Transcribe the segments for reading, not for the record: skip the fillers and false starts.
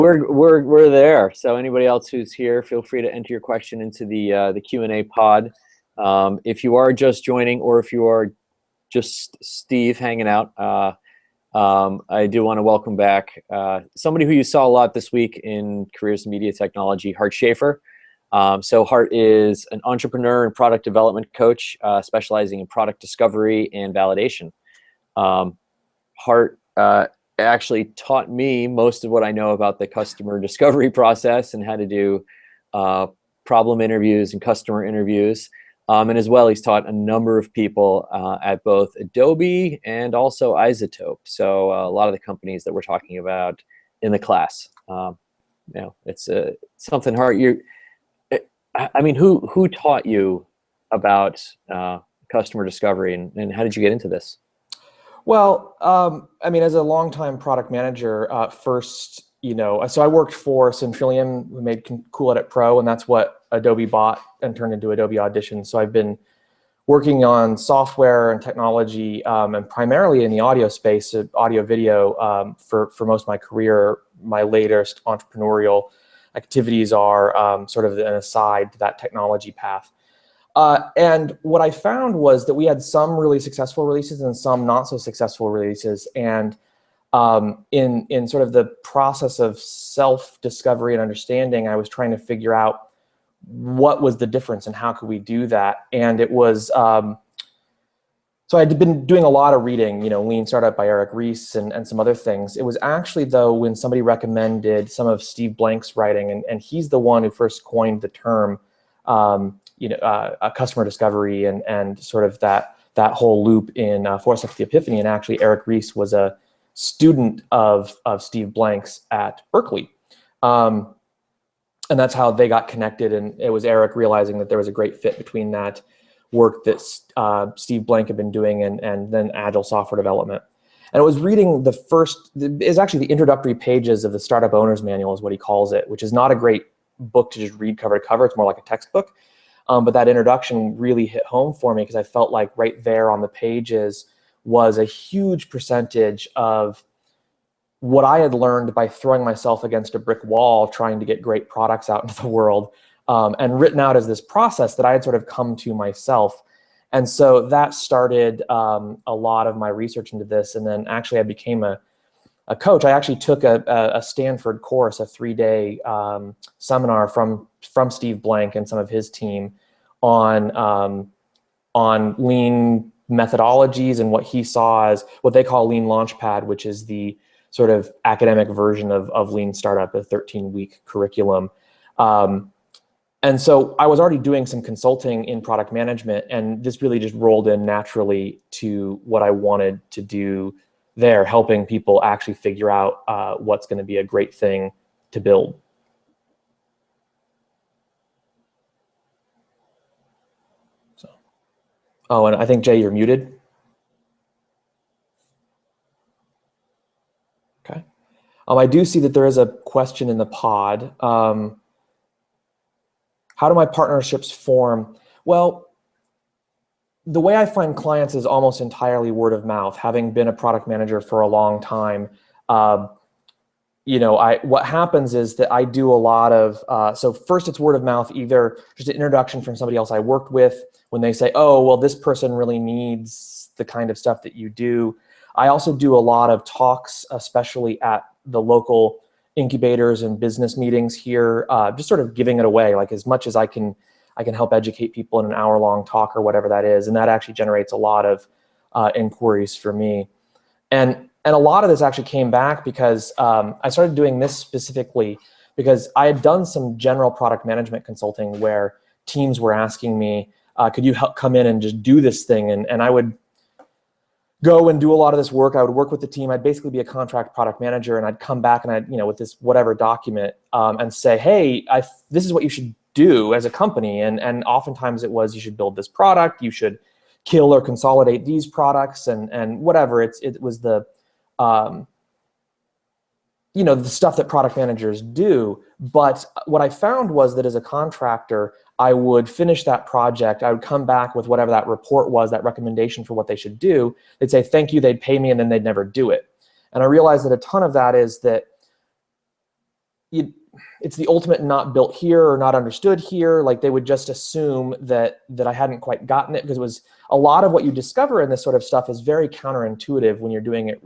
We're there. So anybody else who's here, feel free to enter your question into the Q&A pod. If you are just joining, or if you are just Steve hanging out, I do want to welcome back somebody who you saw a lot this week in careers in media technology, Hart Shafer. So Hart is an entrepreneur and product development coach, specializing in product discovery and validation. Hart actually taught me most of what I know about the customer discovery process and how to do problem interviews and customer interviews. And as well, he's taught a number of people at both Adobe and also Isotope. So a lot of the companies that we're talking about in the class. It's something Hart. I mean, who taught you about customer discovery, and how did you get into this? Well, I mean, as a longtime product manager, first, so I worked for Centrillion, who made Cool Edit Pro, and that's what Adobe bought and turned into Adobe Audition. So I've been working on software and technology, and primarily in the audio space, audio video, for most of my career. My latest entrepreneurial activities are sort of an aside to that technology path. And what I found was that we had some really successful releases and some not so successful releases. And in sort of the process of self-discovery and understanding, I was trying to figure out what was the difference and how could we do that. And it was, so I'd been doing a lot of reading, Lean Startup by Eric Ries and some other things. It was actually, though, when somebody recommended some of Steve Blank's writing, and he's the one who first coined the term, a customer discovery and sort of that whole loop in 4 Steps to the Epiphany. And actually, Eric Ries was a student of Steve Blank's at Berkeley. And that's how they got connected. And it was Eric realizing that there was a great fit between that work that Steve Blank had been doing and then agile software development. And it was reading is actually the introductory pages of the Startup Owner's Manual is what he calls it, which is not a great book to just read cover to cover. It's more like a textbook. But that introduction really hit home for me because I felt like right there on the pages was a huge percentage of what I had learned by throwing myself against a brick wall trying to get great products out into the world, and written out as this process that I had sort of come to myself. And so that started a lot of my research into this. And then actually I became a coach. I actually took a Stanford course, a 3-day seminar from Steve Blank and some of his team on lean methodologies and what he saw as what they call Lean Launchpad, which is the sort of academic version of Lean Startup, a 13-week curriculum. And so I was already doing some consulting in product management, and this really just rolled in naturally to what I wanted to do there, helping people actually figure out what's going to be a great thing to build. So, oh, and I think, Jay, you're muted. Okay. I do see that there is a question in the pod. How do my partnerships form? Well, the way I find clients is almost entirely word of mouth. Having been a product manager for a long time, what happens is that I do a lot of, so first it's word of mouth, either just an introduction from somebody else I worked with when they say, oh, well, this person really needs the kind of stuff that you do. I also do a lot of talks, especially at the local incubators and business meetings here, just sort of giving it away, like as much as I can help educate people in an hour-long talk or whatever that is, and that actually generates a lot of inquiries for me. And a lot of this actually came back because I started doing this specifically because I had done some general product management consulting where teams were asking me, could you help come in and just do this thing? And I would go and do a lot of this work. I would work with the team. I'd basically be a contract product manager, and I'd come back and I'd, with this whatever document and say, hey, this is what you should do as a company. And oftentimes it was, you should build this product, you should kill or consolidate these products, and whatever. It was the, the stuff that product managers do. But what I found was that as a contractor, I would finish that project. I would come back with whatever that report was, that recommendation for what they should do. They'd say, thank you, they'd pay me, and then they'd never do it. And I realized that a ton of that is that it's the ultimate not built here or not understood here. Like they would just assume that I hadn't quite gotten it, because it was a lot of what you discover in this sort of stuff is very counterintuitive when you're doing it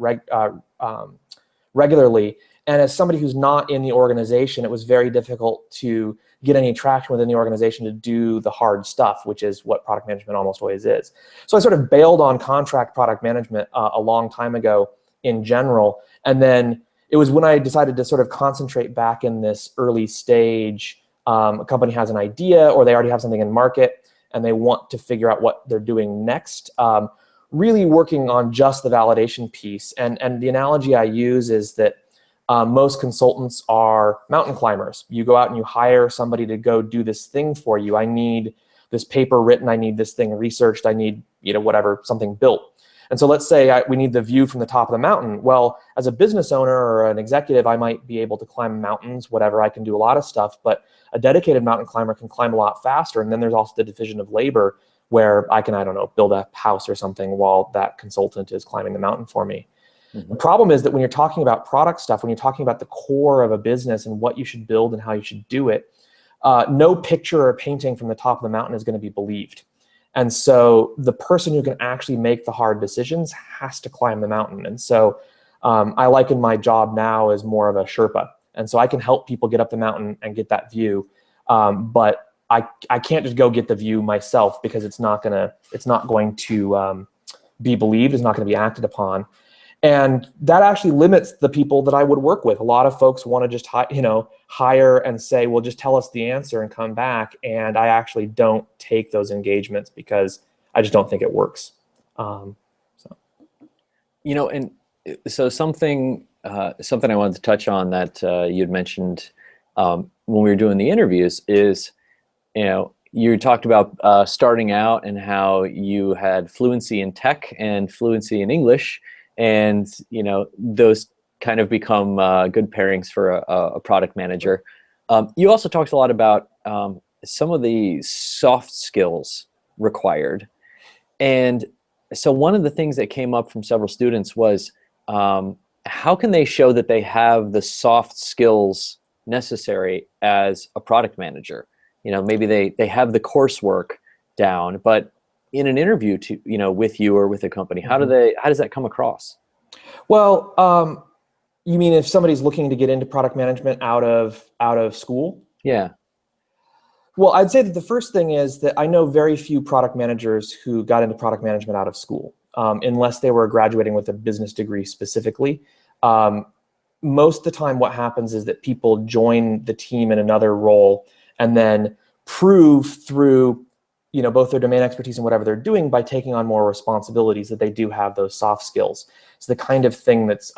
regularly. And as somebody who's not in the organization, it was very difficult to get any traction within the organization to do the hard stuff, which is what product management almost always is. So I sort of bailed on contract product management a long time ago in general. And then it was when I decided to sort of concentrate back in this early stage. A company has an idea, or they already have something in market, and they want to figure out what they're doing next. Really working on just the validation piece. And the analogy I use is that most consultants are mountain climbers. You go out and you hire somebody to go do this thing for you. I need this paper written. I need this thing researched. I need, whatever, something built. And so let's say we need the view from the top of the mountain. Well, as a business owner or an executive, I might be able to climb mountains, whatever. I can do a lot of stuff, but a dedicated mountain climber can climb a lot faster. And then there's also the division of labor where I can, I don't know, build a house or something while that consultant is climbing the mountain for me. Mm-hmm. The problem is that when you're talking about product stuff, when you're talking about the core of a business and what you should build and how you should do it, no picture or painting from the top of the mountain is going to be believed. And so the person who can actually make the hard decisions has to climb the mountain. And so I liken my job now as more of a Sherpa. And so I can help people get up the mountain and get that view. But I can't just go get the view myself, because it's not going to be believed. It's not going to be acted upon. And that actually limits the people that I would work with. A lot of folks want to just hire and say, well, just tell us the answer and come back. And I actually don't take those engagements because I just don't think it works. And so something I wanted to touch on that you'd mentioned when we were doing the interviews is, you talked about starting out and how you had fluency in tech and fluency in English. And, those kind of become good pairings for a product manager. You also talked a lot about some of the soft skills required. And so one of the things that came up from several students was, how can they show that they have the soft skills necessary as a product manager? Maybe they have the coursework down, but in an interview with you or with a company, how does that come across? Well, you mean if somebody's looking to get into product management out of school? Yeah. Well, I'd say that the first thing is that I know very few product managers who got into product management out of school, unless they were graduating with a business degree specifically. Most of the time what happens is that people join the team in another role and then prove through both their domain expertise and whatever they're doing by taking on more responsibilities that they do have those soft skills. It's the kind of thing that's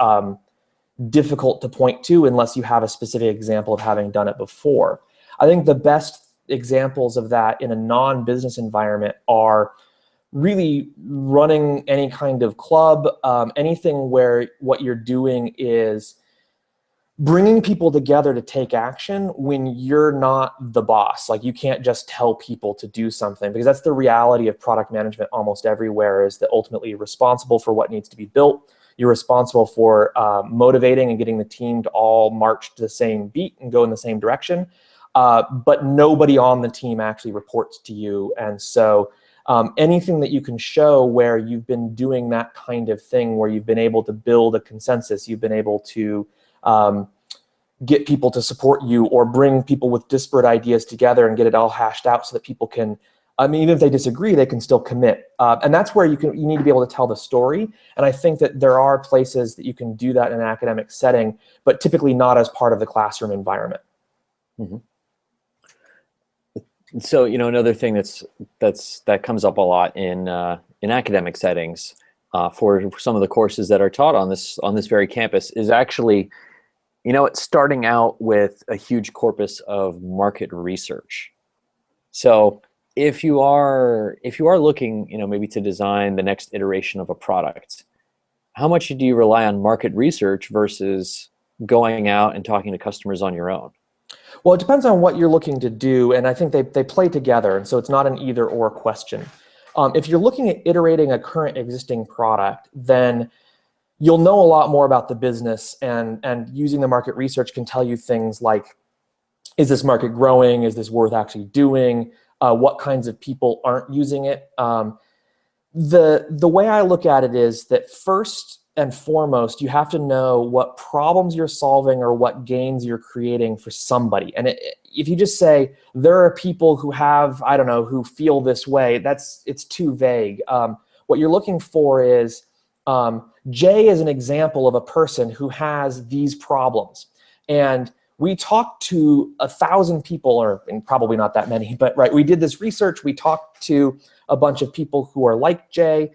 difficult to point to unless you have a specific example of having done it before. I think the best examples of that in a non-business environment are really running any kind of club, anything where what you're doing is bringing people together to take action when you're not the boss. Like, you can't just tell people to do something, because that's the reality of product management almost everywhere, is that ultimately you're responsible for what needs to be built. You're responsible for motivating and getting the team to all march to the same beat and go in the same direction. But nobody on the team actually reports to you. And so anything that you can show where you've been doing that kind of thing, where you've been able to build a consensus, you've been able to get people to support you, or bring people with disparate ideas together and get it all hashed out so that people can, even if they disagree, they can still commit. And that's where you need to be able to tell the story. And I think that there are places that you can do that in an academic setting, but typically not as part of the classroom environment. Mm-hmm. So, another thing that comes up a lot in academic settings for some of the courses that are taught on this very campus is actually, it's starting out with a huge corpus of market research. So if you are looking, maybe to design the next iteration of a product, how much do you rely on market research versus going out and talking to customers on your own? Well, it depends on what you're looking to do, and I think they play together, and so it's not an either-or question. If you're looking at iterating a current existing product, then you'll know a lot more about the business, and using the market research can tell you things like, is this market growing? Is this worth actually doing? What kinds of people aren't using it? The way I look at it is that first and foremost, you have to know what problems you're solving or what gains you're creating for somebody. And if you just say, there are people who have, I don't know, who feel this way, it's too vague. What you're looking for is, Jay is an example of a person who has these problems. And we talked to 1,000 people, and probably not that many, but right, we did this research. We talked to a bunch of people who are like Jay.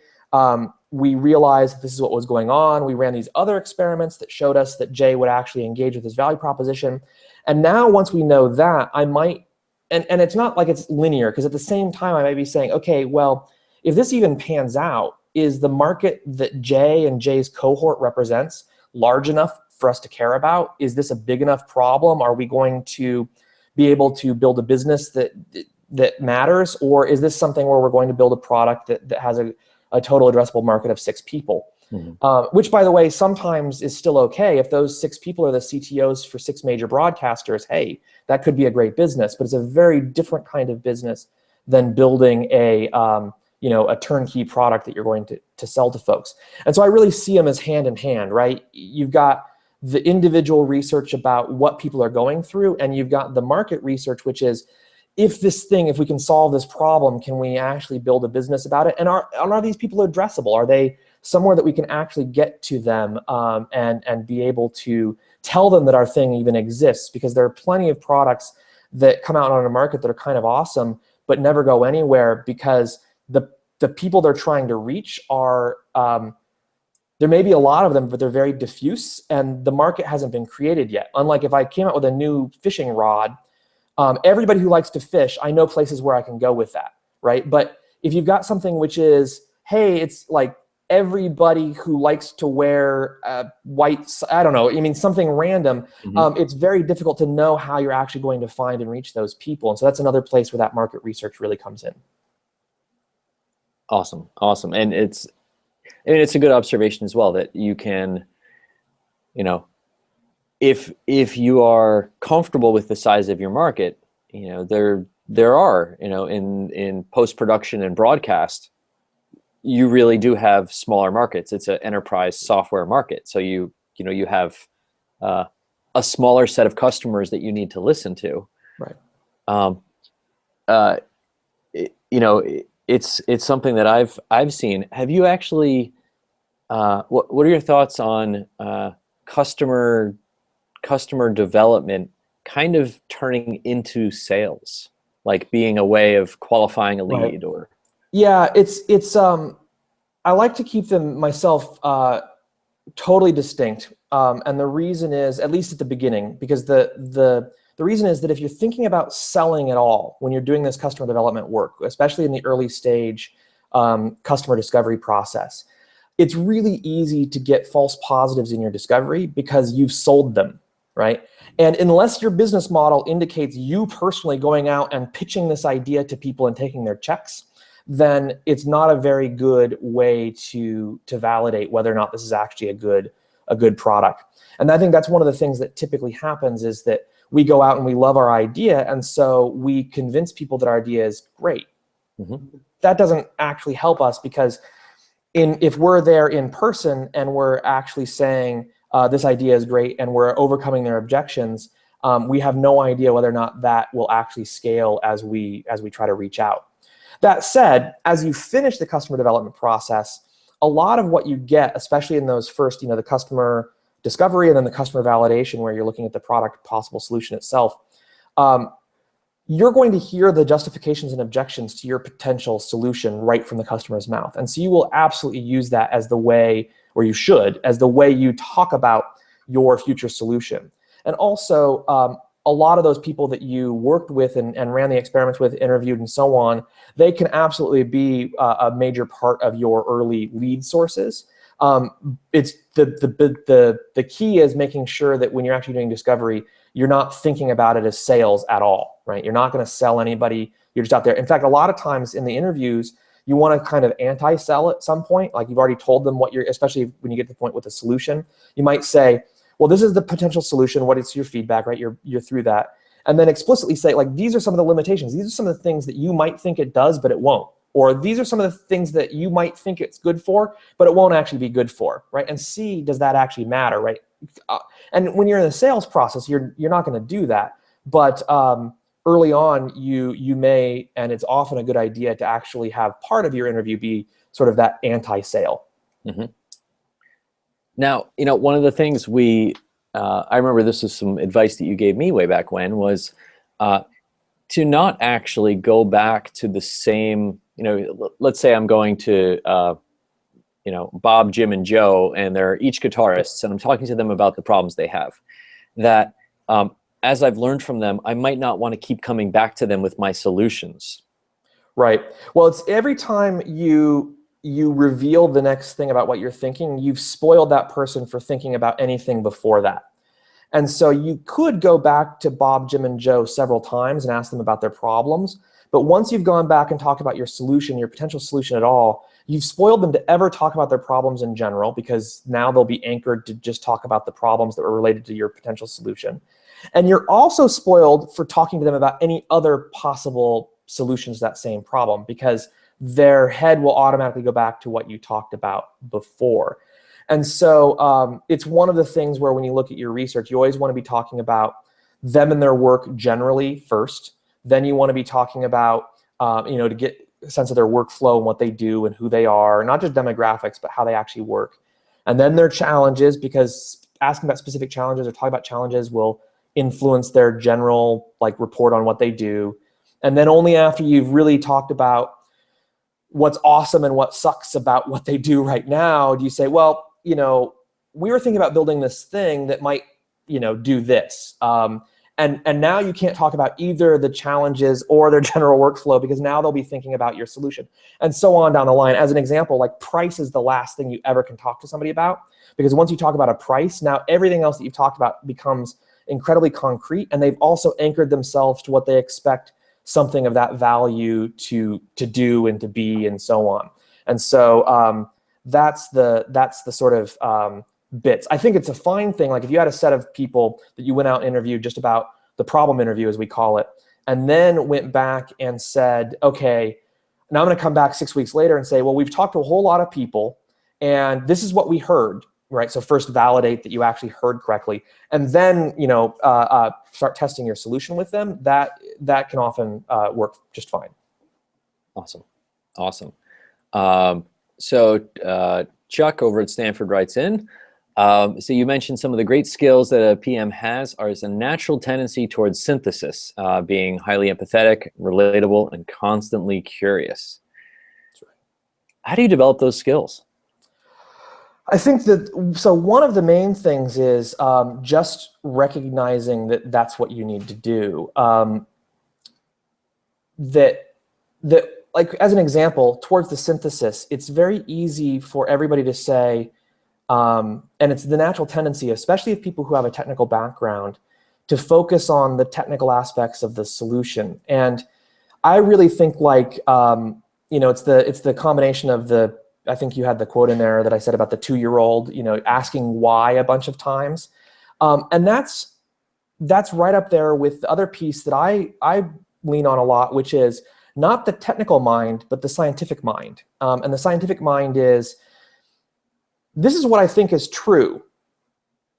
We realized this is what was going on. We ran these other experiments that showed us that Jay would actually engage with his value proposition. And now once we know that, I might, and it's not like it's linear, because at the same time I might be saying, okay, well, if this even pans out, is the market that Jay and Jay's cohort represents large enough for us to care about? Is this a big enough problem? Are we going to be able to build a business that matters? Or is this something where we're going to build a product that has a total addressable market of 6 people? Mm-hmm. Which, by the way, sometimes is still okay. If those 6 people are the CTOs for 6 major broadcasters, hey, that could be a great business, but it's a very different kind of business than building a turnkey product that you're going to sell to folks. And so I really see them as hand in hand, right? You've got the individual research about what people are going through, and you've got the market research, which is, if we can solve this problem, can we actually build a business about it? And are these people addressable? Are they somewhere that we can actually get to them, and be able to tell them that our thing even exists? Because there are plenty of products that come out on a market that are kind of awesome, but never go anywhere, because the people they're trying to reach are, there may be a lot of them, but they're very diffuse, and the market hasn't been created yet. Unlike if I came out with a new fishing rod, everybody who likes to fish, I know places where I can go with that, right? But if you've got something which is, hey, it's like everybody who likes to wear white, I don't know, I mean, something random, mm-hmm. It's very difficult to know how you're actually going to find and reach those people. And so that's another place where that market research really comes in. Awesome. And it's a good observation as well, that you can, if you are comfortable with the size of your market, there are, in post-production and broadcast, you really do have smaller markets. It's an enterprise software market. So you have a smaller set of customers that you need to listen to. Right. It's something that I've seen. Have you actually, what are your thoughts on customer development kind of turning into sales, like being a way of qualifying a lead? Right. Or yeah, it's I like to keep them myself totally distinct, and the reason is, at least at the beginning, because the reason is that if you're thinking about selling at all when you're doing this customer development work, especially in the early stage customer discovery process, it's really easy to get false positives in your discovery because you've sold them, right? And unless your business model indicates you personally going out and pitching this idea to people and taking their checks, then it's not a very good way to validate whether or not this is actually a good product. And I think that's one of the things that typically happens, is that we go out and we love our idea, and so we convince people that our idea is great. Mm-hmm. That doesn't actually help us, because if we're there in person and we're actually saying this idea is great and we're overcoming their objections, we have no idea whether or not that will actually scale as we try to reach out. That said, as you finish the customer development process, a lot of what you get, especially in those first, the customer discovery and then the customer validation, where you're looking at the product possible solution itself, you're going to hear the justifications and objections to your potential solution right from the customer's mouth. And so you will absolutely use that as the way, or you should, as the way you talk about your future solution. And also, a lot of those people that you worked with and ran the experiments with, interviewed, and so on, they can absolutely be a major part of your early lead sources. It's the key is making sure that when you're actually doing discovery, you're not thinking about it as sales at all, right? You're not going to sell anybody. You're just out there. In fact, a lot of times in the interviews, you want to kind of anti-sell at some point. Like you've already told them what you're, especially when you get to the point with a solution, you might say, well, this is the potential solution. What is your feedback, right? You're through that. And then explicitly say, like, these are some of the limitations. These are some of the things that you might think it does, but it won't. Or these are some of the things that you might think it's good for, but it won't actually be good for, right? And see, does that actually matter, right? And when you're in the sales process, you're not going to do that. But early on, you may, and it's often a good idea to actually have part of your interview be sort of that anti-sale. Mm-hmm. Now, one of the things I remember this was some advice that you gave me way back when, was to not actually go back to the same, let's say I'm going to, Bob, Jim, and Joe, and they're each guitarists, and I'm talking to them about the problems they have. That as I've learned from them, I might not want to keep coming back to them with my solutions. Right. Well, it's every time you reveal the next thing about what you're thinking, you've spoiled that person for thinking about anything before that. And so you could go back to Bob, Jim, and Joe several times and ask them about their problems. But once you've gone back and talked about your solution, your potential solution at all, you've spoiled them to ever talk about their problems in general, because now they'll be anchored to just talk about the problems that were related to your potential solution. And you're also spoiled for talking to them about any other possible solutions to that same problem, because their head will automatically go back to what you talked about before. And so it's one of the things where when you look at your research, you always want to be talking about them and their work generally first. Then you want to be talking about, to get a sense of their workflow and what they do and who they are, not just demographics, but how they actually work. And then their challenges, because asking about specific challenges or talking about challenges will influence their general report on what they do. And then only after you've really talked about what's awesome and what sucks about what they do right now, do you say, well, we were thinking about building this thing that might, do this. And now you can't talk about either the challenges or their general workflow, because now they'll be thinking about your solution, and so on down the line. As an example, price is the last thing you ever can talk to somebody about, because once you talk about a price, now everything else that you've talked about becomes incredibly concrete, and they've also anchored themselves to what they expect something of that value to do and to be, and so on. And so that's the sort of bits. I think it's a fine thing. Like if you had a set of people that you went out and interviewed just about the problem interview, as we call it, and then went back and said, okay, now I'm going to come back 6 weeks later and say, well, we've talked to a whole lot of people, and this is what we heard. Right. So first validate that you actually heard correctly, and then start testing your solution with them. That can often work just fine. Awesome. So Chuck over at Stanford writes in. So you mentioned some of the great skills that a PM has are a natural tendency towards synthesis, being highly empathetic, relatable, and constantly curious. That's right. How do you develop those skills? I think that, so one of the main things is just recognizing that that's what you need to do. That as an example, towards the synthesis, it's very easy for everybody to say, and it's the natural tendency, especially of people who have a technical background, to focus on the technical aspects of the solution. And I really think it's the combination of I think you had the quote in there that I said about the 2-year-old, asking why a bunch of times. And that's right up there with the other piece that I lean on a lot, which is not the technical mind, but the scientific mind. And the scientific mind is, this is what I think is true.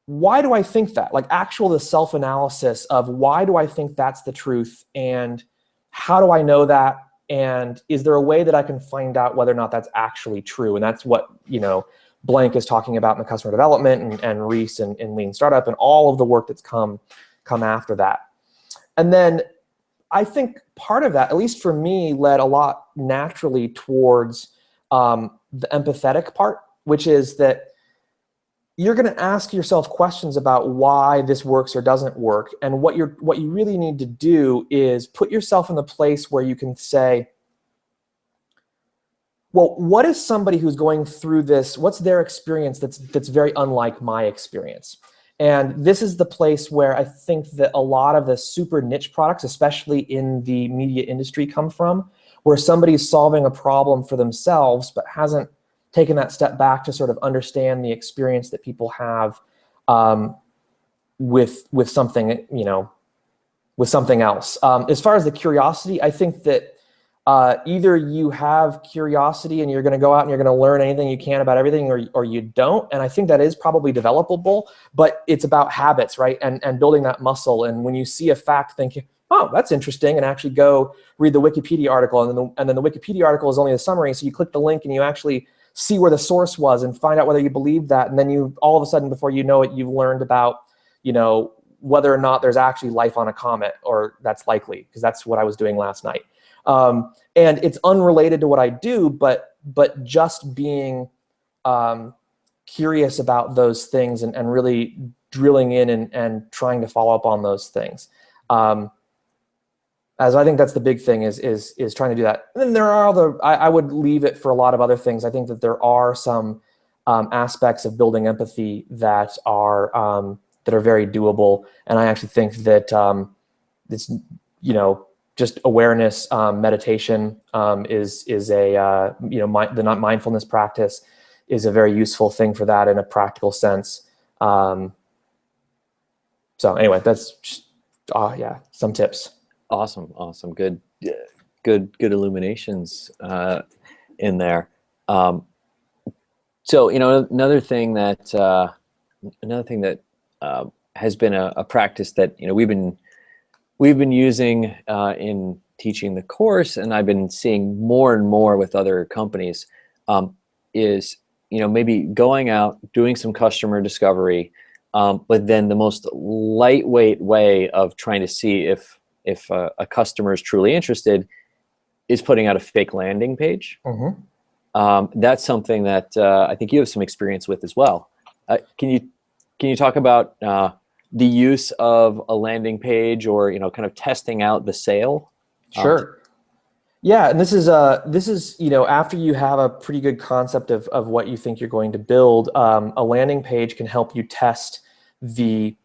Why do I think that? The self-analysis of why do I think that's the truth, and how do I know that? And is there a way that I can find out whether or not that's actually true? And that's what, Blank is talking about in the customer development, and Reese in Lean Startup, and all of the work that's come after that. And then I think part of that, at least for me, led a lot naturally towards the empathetic part, which is that you're going to ask yourself questions about why this works or doesn't work. And what you really need to do is put yourself in the place where you can say, well, what is somebody who's going through this, what's their experience that's very unlike my experience? And this is the place where I think that a lot of the super niche products, especially in the media industry, come from, where somebody's solving a problem for themselves, but hasn't taken that step back to sort of understand the experience that people have with something, with something else. As far as the curiosity, I think that either you have curiosity and you're going to go out and you're going to learn anything you can about everything, or you don't. And I think that is probably developable, but it's about habits, right? And building that muscle. And when you see a fact, think, oh, that's interesting, and actually go read the Wikipedia article. And then the Wikipedia article is only a summary. So you click the link and you actually see where the source was and find out whether you believe that. And then you, all of a sudden, before you know it, you've learned about, whether or not there's actually life on a comet, or that's likely, because that's what I was doing last night. And it's unrelated to what I do, but just being curious about those things and really drilling in and trying to follow up on those things. As I think that's the big thing is trying to do that. And then there are other, I would leave it for a lot of other things. I think that there are some aspects of building empathy that are very doable. And I actually think that it's, just awareness, meditation is a, the mindfulness practice is a very useful thing for that in a practical sense. So anyway, that's just, some tips. Awesome. Good illuminations in there. So, another thing that has been a practice that, we've been using in teaching the course, and I've been seeing more and more with other companies, is, maybe going out, doing some customer discovery, but then the most lightweight way of trying to see if a customer is truly interested is putting out a fake landing page. Mm-hmm. That's something that I think you have some experience with as well. Can you talk about the use of a landing page, or kind of testing out the sale? Sure. Yeah, and this is after you have a pretty good concept of what you think you're going to build, a landing page can help you test the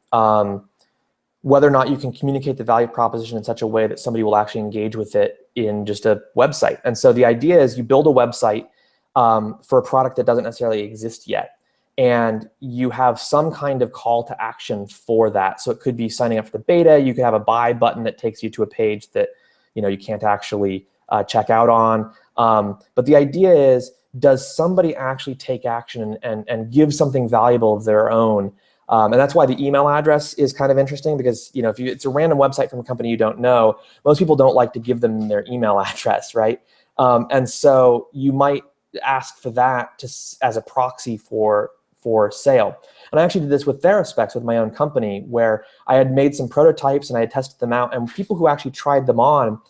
whether or not you can communicate the value proposition in such a way that somebody will actually engage with it in just a website. And so the idea is you build a website for a product that doesn't necessarily exist yet, and you have some kind of call to action for that. So it could be signing up for the beta. You could have a buy button that takes you to a page that you can't actually check out on. But the idea is, does somebody actually take action and give something valuable of their own? And that's why the email address is kind of interesting, because if it's a random website from a company you don't know, most people don't like to give them their email address, right? And so you might ask for that as a proxy for sale. And I actually did this with TheraSpecs, with my own company, where I had made some prototypes and I had tested them out, and people who actually tried them on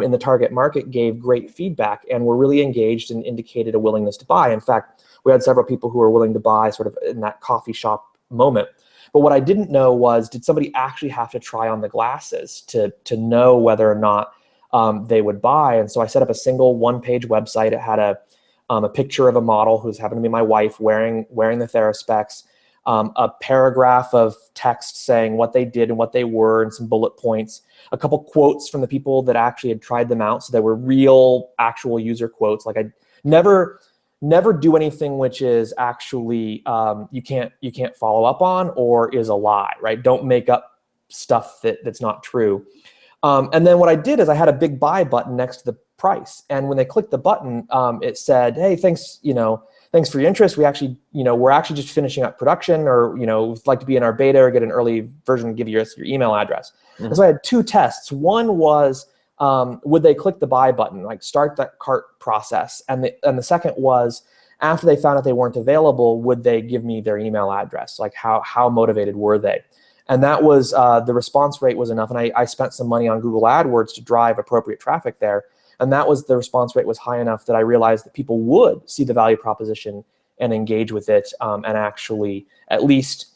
in the target market gave great feedback and were really engaged and indicated a willingness to buy. In fact, we had several people who were willing to buy sort of in that coffee shop moment. But what I didn't know was, did somebody actually have to try on the glasses to know whether or not they would buy? And so I set up a single one-page website. It had a picture of a model who's happened to be my wife wearing the TheraSpecs, a paragraph of text saying what they did and what they were, and some bullet points, a couple quotes from the people that actually had tried them out. So they were real, actual user quotes. Like, I never do anything which is actually you can't follow up on or is a lie, right? Don't make up stuff that's not true. And then what I did is I had a big buy button next to the price, and when they clicked the button, it said, "Hey, thanks for your interest. We actually, we're actually just finishing up production, or we'd like to be in our beta or get an early version, give you your email address." Mm-hmm. And so I had two tests. One was, would they click the buy button, like start that cart process? And the second was, after they found out they weren't available, would they give me their email address? Like, how motivated were they? And that was, the response rate was enough. And I spent some money on Google AdWords to drive appropriate traffic there. And the response rate was high enough that I realized that people would see the value proposition and engage with it, and actually at least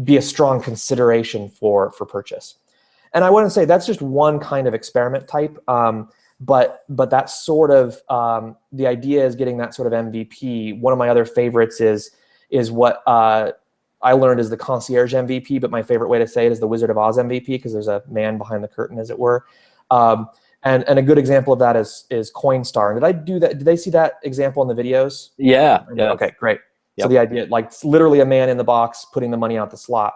be a strong consideration for purchase. And I wouldn't say that's just one kind of experiment type, but that's sort of, the idea is getting that sort of MVP. One of my other favorites is what I learned is the concierge MVP, but my favorite way to say it is the Wizard of Oz MVP, because there's a man behind the curtain, as it were. And a good example of that is Coinstar. Did I do that? Did they see that example in the videos? Yeah. Yeah. Okay, great. So Yep. the idea, like, it's literally a man in the box putting the money out the slot.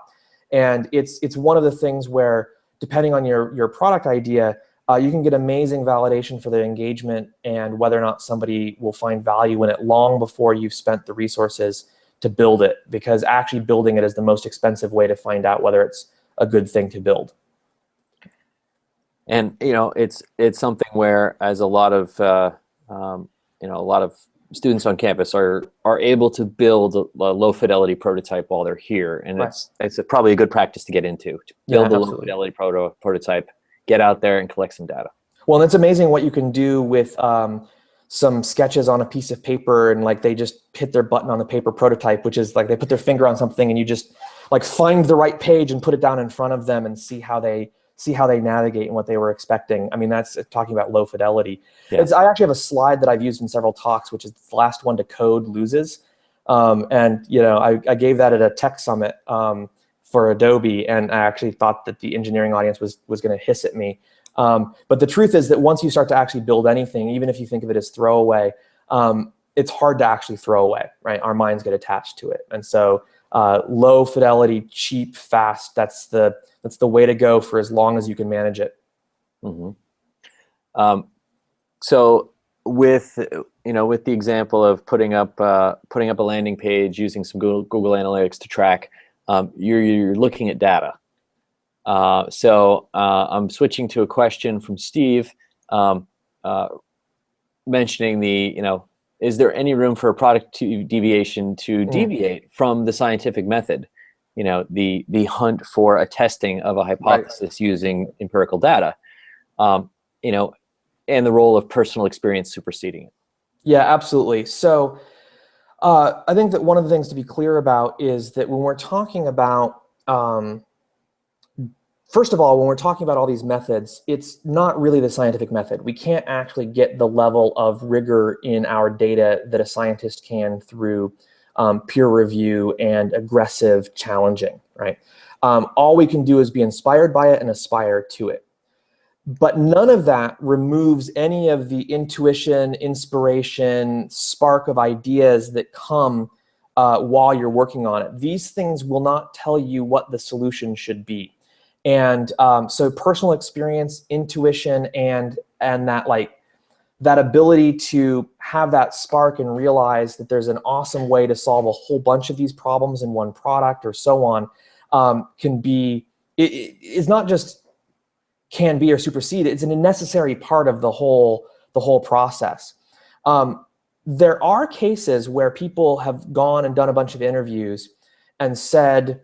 And it's one of the things where, depending on your product idea, you can get amazing validation for the engagement and whether or not somebody will find value in it long before you've spent the resources to build it, because actually building it is the most expensive way to find out whether it's a good thing to build. And it's something where, as a lot of a lot of students on campus are able to build a low fidelity prototype while they're here, and Right. it's probably a good practice to get into, to build a low fidelity prototype, get out there and collect some data. Well, and it's amazing what you can do with some sketches on a piece of paper, and like they just hit their button on the paper prototype, which is like they put their finger on something and you just like find the right page and put it down in front of them and see how they navigate and what they were expecting. I mean, that's talking about low fidelity. Yeah. I actually have a slide that I've used in several talks, which is the last one to code loses. And I gave that at a tech summit for Adobe, and I actually thought that the engineering audience was going to hiss at me. But the truth is that once you start to actually build anything, even if you think of it as throwaway, it's hard to actually throw away, right? Our minds get attached to it. And so low fidelity, cheap, fast, that's the way to go for as long as you can manage it. Mm-hmm. So with the example of putting up a landing page using some Google Analytics to track, you're looking at data. So I'm switching to a question from Steve, mentioning is there any room for a product deviation to deviate from the scientific method? The hunt for a testing of a hypothesis using empirical data, and the role of personal experience superseding it. Yeah, absolutely. So I think that one of the things to be clear about is that when we're talking about, first of all, when we're talking about all these methods, it's not really the scientific method. We can't actually get the level of rigor in our data that a scientist can through peer review and aggressive challenging, right? All we can do is be inspired by it and aspire to it. But none of that removes any of the intuition, inspiration, spark of ideas that come while you're working on it. These things will not tell you what the solution should be. And so personal experience, intuition, and that ability to have that spark and realize that there's an awesome way to solve a whole bunch of these problems in one product or so on is not just can be or supersede. It's a necessary part of the whole process. There are cases where people have gone and done a bunch of interviews and said,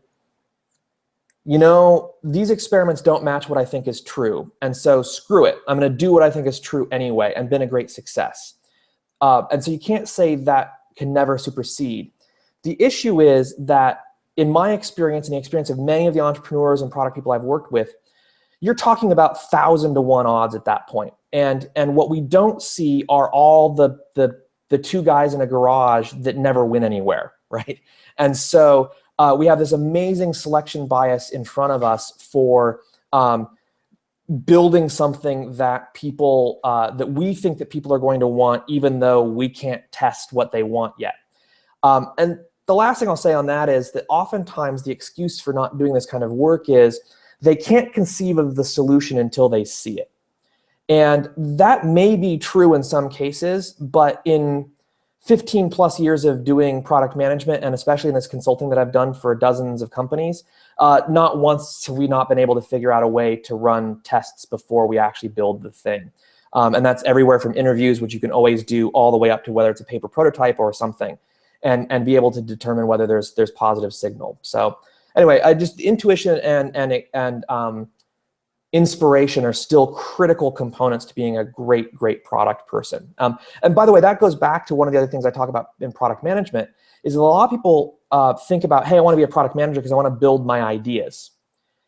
these experiments don't match what I think is true, and so screw it. I'm going to do what I think is true anyway, and been a great success. And so you can't say that can never supersede. The issue is that, in my experience and the experience of many of the entrepreneurs and product people I've worked with, you're talking about 1,000 to 1 odds at that point. And what we don't see are all the two guys in a garage that never win anywhere, right? And so we have this amazing selection bias in front of us for building something that people that we think that people are going to want, even though we can't test what they want yet. And the last thing I'll say on that is that oftentimes the excuse for not doing this kind of work is they can't conceive of the solution until they see it. And that may be true in some cases, but in 15 plus years of doing product management, and especially in this consulting that I've done for dozens of companies, not once have we not been able to figure out a way to run tests before we actually build the thing. And that's everywhere from interviews, which you can always do, all the way up to whether it's a paper prototype or something, and be able to determine whether there's positive signal. So anyway, just intuition and inspiration are still critical components to being a great product person. And by the way, that goes back to one of the other things I talk about in product management, is that a lot of people think about, hey, I want to be a product manager because I want to build my ideas.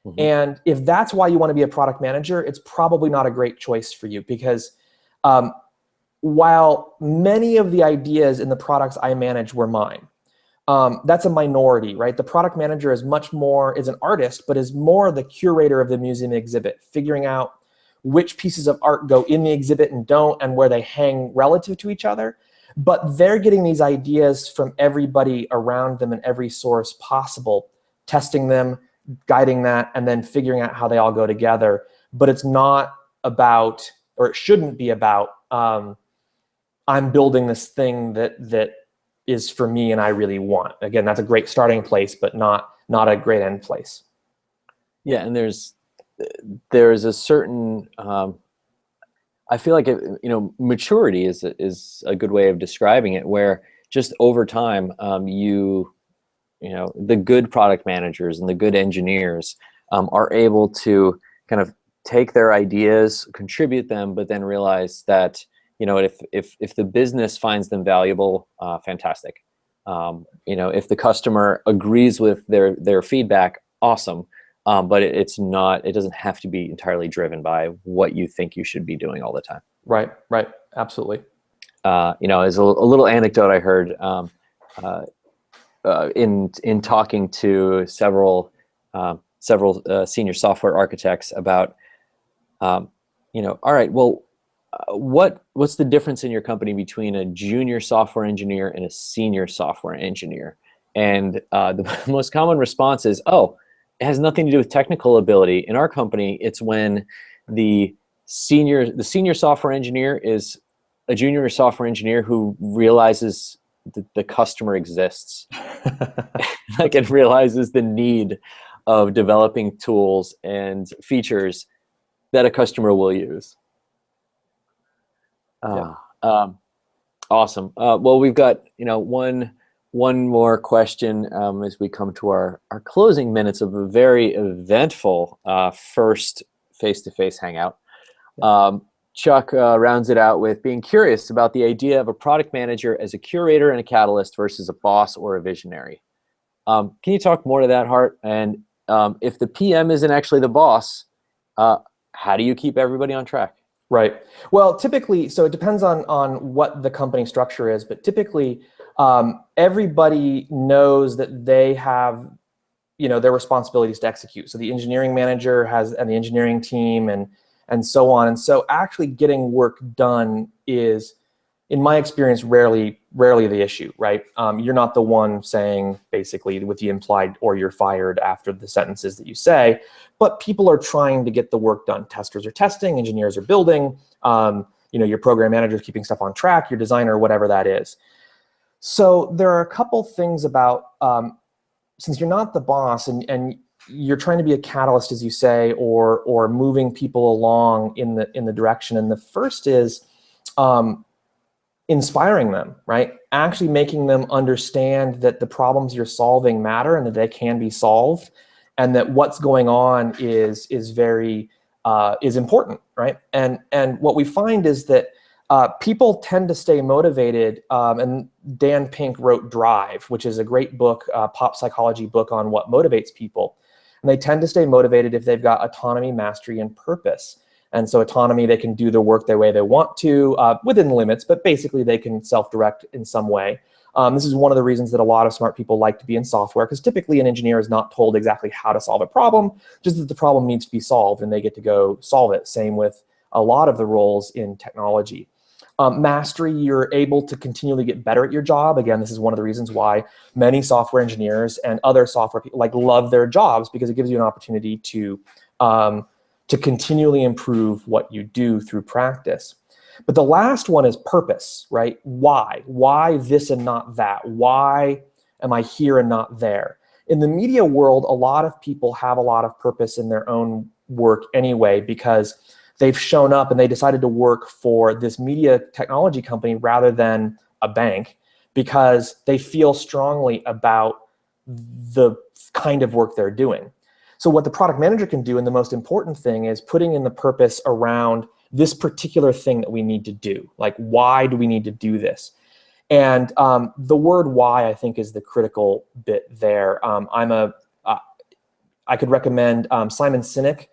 Mm-hmm. And if that's why you want to be a product manager, it's probably not a great choice for you, because while many of the ideas in the products I manage were mine, that's a minority, right? The product manager is an artist, but is more the curator of the museum exhibit, figuring out which pieces of art go in the exhibit and don't, and where they hang relative to each other. But they're getting these ideas from everybody around them and every source possible, testing them, guiding that, and then figuring out how they all go together. But it's not about, or it shouldn't be about, I'm building this thing that is for me and I really want. Again, that's a great starting place, but not a great end place. Yeah, and there's a certain I feel like maturity is a good way of describing it, where just over time the good product managers and the good engineers are able to kind of take their ideas, contribute them, but then realize that if the business finds them valuable, fantastic. If the customer agrees with their feedback, awesome. But it doesn't have to be entirely driven by what you think you should be doing all the time. Right, absolutely. As a little anecdote I heard in talking to several senior software architects about, all right, well, what's the difference in your company between a junior software engineer and a senior software engineer? And the most common response is, oh, it has nothing to do with technical ability. In our company, it's when the senior software engineer is a junior software engineer who realizes that the customer exists, and realizes the need of developing tools and features that a customer will use. Awesome. Well, we've got one more question as we come to our closing minutes of a very eventful first face-to-face hangout. Chuck rounds it out with being curious about the idea of a product manager as a curator and a catalyst versus a boss or a visionary. Can you talk more to that, Hart? And if the PM isn't actually the boss, how do you keep everybody on track? Right. Well, typically, so it depends on what the company structure is, but typically everybody knows that they have, their responsibilities to execute. So the engineering manager and the engineering team and so on. And so actually getting work done is, in my experience, rarely the issue, right? You're not the one saying basically with the implied or you're fired after the sentences that you say, but people are trying to get the work done. Testers are testing, engineers are building, your program manager is keeping stuff on track, your designer, whatever that is. So there are a couple things about, since you're not the boss and you're trying to be a catalyst, as you say, or moving people along in the direction. And the first is inspiring them, right? Actually making them understand that the problems you're solving matter and that they can be solved, and that what's going on is very is important, right? And what we find is that people tend to stay motivated. And Dan Pink wrote Drive, which is a great book, pop psychology book on what motivates people. And they tend to stay motivated if they've got autonomy, mastery, and purpose. And so autonomy, they can do the work the way they want to, within limits, but basically they can self-direct in some way. This is one of the reasons that a lot of smart people like to be in software, because typically an engineer is not told exactly how to solve a problem, just that the problem needs to be solved and they get to go solve it. Same with a lot of the roles in technology. Mastery, you're able to continually get better at your job. Again, this is one of the reasons why many software engineers and other software people love their jobs, because it gives you an opportunity to continually improve what you do through practice. But the last one is purpose, right? Why? Why this and not that? Why am I here and not there? In the media world, a lot of people have a lot of purpose in their own work anyway, because they've shown up and they decided to work for this media technology company rather than a bank, because they feel strongly about the kind of work they're doing. So what the product manager can do, and the most important thing, is putting in the purpose around this particular thing that we need to do. Like, why do we need to do this? And the word why, I think, is the critical bit there. I could recommend Simon Sinek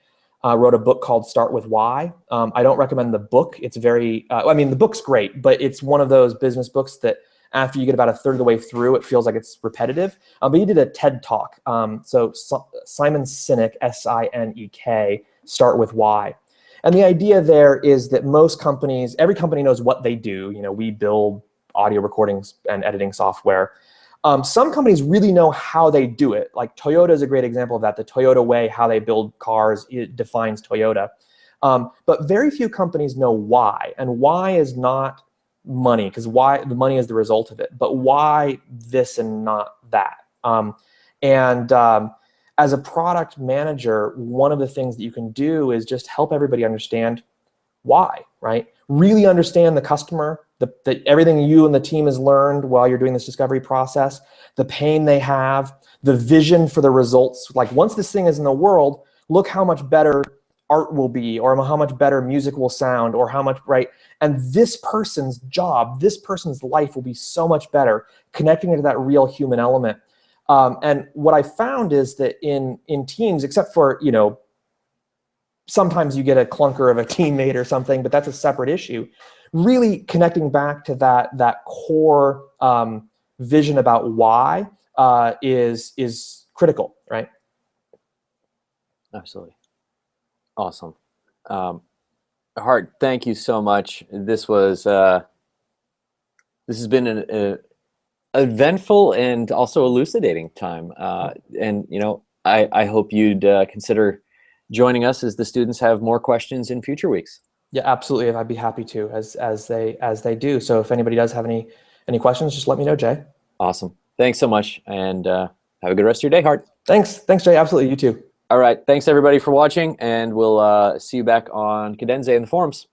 wrote a book called Start With Why. I don't recommend the book. It's very, the book's great, but it's one of those business books that after you get about a third of the way through, it feels like it's repetitive. But he did a TED Talk. So Simon Sinek, S-I-N-E-K, Start With Why. And the idea there is that most companies, every company knows what they do. You know, we build audio recordings and editing software. Some companies really know how they do it. Like Toyota is a great example of that. The Toyota way, how they build cars, it defines Toyota. But very few companies know why. And why is not money, because why, the money is the result of it. But why this and not that? As a product manager, one of the things that you can do is just help everybody understand why, right? Really understand the customer, everything you and the team has learned while you're doing this discovery process, the pain they have, the vision for the results. Like once this thing is in the world, look how much better art will be, or how much better music will sound, or how much, right? And this person's job, this person's life will be so much better, connecting into that real human element. And what I found is that in teams, except for, you know, sometimes you get a clunker of a teammate or something, but that's a separate issue. Really connecting back to that core vision about why is critical, right? Absolutely. Awesome. Hart, thank you so much. This has been an eventful and also elucidating time. And you know, I hope you'd consider joining us as the students have more questions in future weeks. Yeah, absolutely. I'd be happy to, as they do. So if anybody does have any questions, just let me know, Jay. Awesome. Thanks so much, and have a good rest of your day, Hart. Thanks, Jay. Absolutely. You too. All right. Thanks everybody for watching, and we'll see you back on Cadenza in the forums.